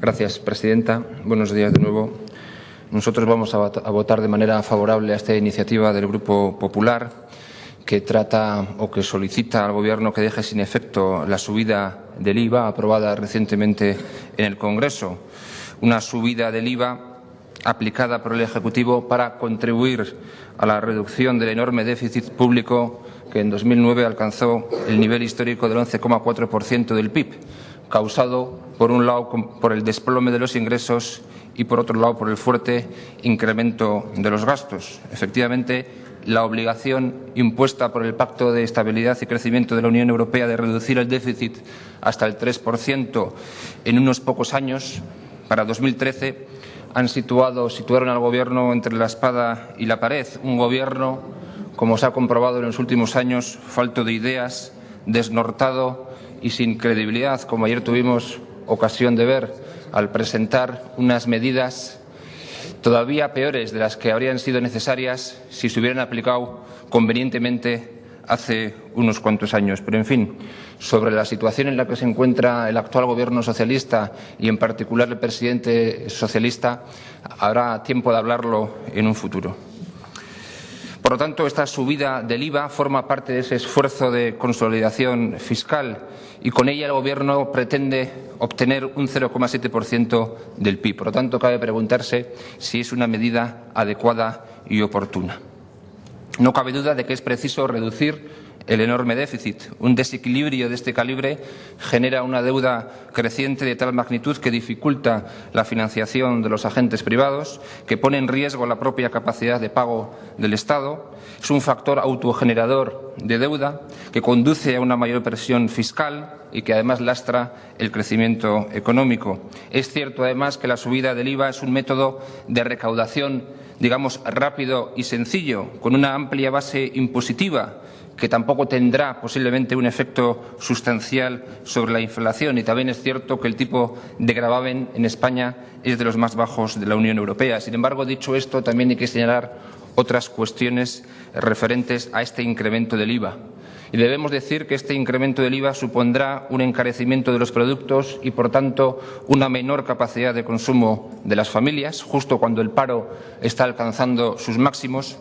Gracias, presidenta. Buenos días de nuevo. Nosotros vamos a votar de manera favorable a esta iniciativa del Grupo Popular, que trata o que solicita al Gobierno que deje sin efecto la subida del IVA aprobada recientemente en el Congreso. Una subida del IVA aplicada por el Ejecutivo para contribuir a la reducción del enorme déficit público que en 2009 alcanzó el nivel histórico del 11,4% del PIB, causado, por un lado, por el desplome de los ingresos y, por otro lado, por el fuerte incremento de los gastos. Efectivamente, la obligación impuesta por el Pacto de Estabilidad y Crecimiento de la Unión Europea de reducir el déficit hasta el 3% en unos pocos años, para 2013, situaron al Gobierno entre la espada y la pared. Un Gobierno, como se ha comprobado en los últimos años, falto de ideas, desnortado y sin credibilidad, como ayer tuvimos ocasión de ver al presentar unas medidas todavía peores de las que habrían sido necesarias si se hubieran aplicado convenientemente hace unos cuantos años. Pero, en fin, sobre la situación en la que se encuentra el actual Gobierno socialista y, en particular, el presidente socialista, habrá tiempo de hablarlo en un futuro. Por lo tanto, esta subida del IVA forma parte de ese esfuerzo de consolidación fiscal y con ella el Gobierno pretende obtener un 0,7% del PIB. Por lo tanto, cabe preguntarse si es una medida adecuada y oportuna. No cabe duda de que es preciso reducir el enorme déficit. Un desequilibrio de este calibre genera una deuda creciente de tal magnitud que dificulta la financiación de los agentes privados, que pone en riesgo la propia capacidad de pago del Estado. Es un factor autogenerador de deuda que conduce a una mayor presión fiscal y que además lastra el crecimiento económico. Es cierto, además, que la subida del IVA es un método de recaudación, digamos, rápido y sencillo, con una amplia base impositiva, que tampoco tendrá posiblemente un efecto sustancial sobre la inflación. Y también es cierto que el tipo de gravamen en España es de los más bajos de la Unión Europea. Sin embargo, dicho esto, también hay que señalar otras cuestiones referentes a este incremento del IVA. Y debemos decir que este incremento del IVA supondrá un encarecimiento de los productos y, por tanto, una menor capacidad de consumo de las familias, justo cuando el paro está alcanzando sus máximos.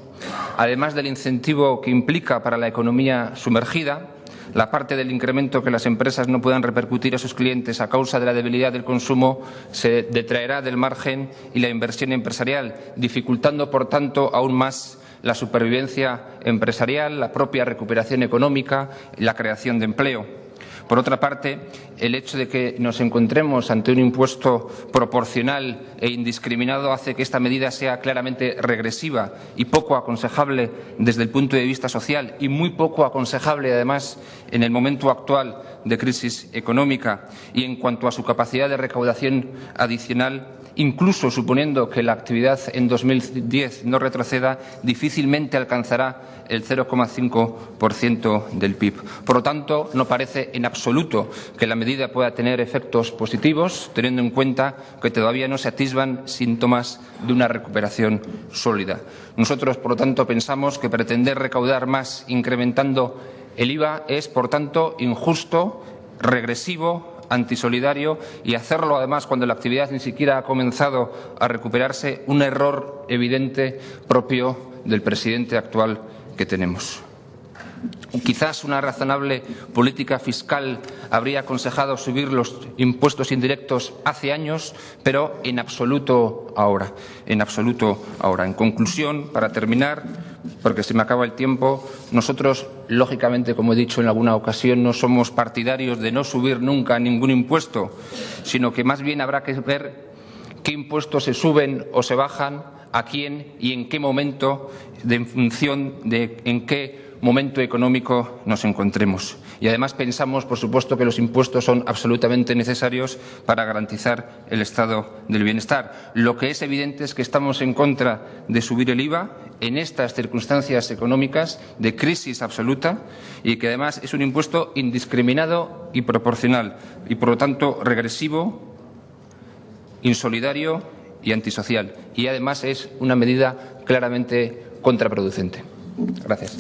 Además del incentivo que implica para la economía sumergida, la parte del incremento que las empresas no puedan repercutir a sus clientes a causa de la debilidad del consumo se detraerá del margen y la inversión empresarial, dificultando, por tanto, aún más la supervivencia empresarial, la propia recuperación económica, la creación de empleo. Por otra parte, el hecho de que nos encontremos ante un impuesto proporcional e indiscriminado hace que esta medida sea claramente regresiva y poco aconsejable desde el punto de vista social y muy poco aconsejable, además, en el momento actual de crisis económica. Y en cuanto a su capacidad de recaudación adicional, incluso suponiendo que la actividad en 2010 no retroceda, difícilmente alcanzará el 0,5% del PIB. Por lo tanto, no parece en absoluto que la medida pueda tener efectos positivos, teniendo en cuenta que todavía no se atisban síntomas de una recuperación sólida. Nosotros, por lo tanto, pensamos que pretender recaudar más incrementando el IVA es, por tanto, injusto, regresivo, antisolidario, y hacerlo además cuando la actividad ni siquiera ha comenzado a recuperarse, un error evidente propio del presidente actual que tenemos. Quizás una razonable política fiscal habría aconsejado subir los impuestos indirectos hace años, pero en absoluto ahora. En absoluto ahora. En conclusión, para terminar, porque se me acaba el tiempo, nosotros, lógicamente, como he dicho en alguna ocasión, no somos partidarios de no subir nunca ningún impuesto, sino que más bien habrá que ver qué impuestos se suben o se bajan, a quién y en qué momento, en función de en qué momento económico nos encontremos. Y además pensamos, por supuesto, que los impuestos son absolutamente necesarios para garantizar el estado del bienestar. Lo que es evidente es que estamos en contra de subir el IVA en estas circunstancias económicas de crisis absoluta y que además es un impuesto indiscriminado y proporcional y, por lo tanto, regresivo, insolidario y antisocial. Y además es una medida claramente contraproducente. Gracias.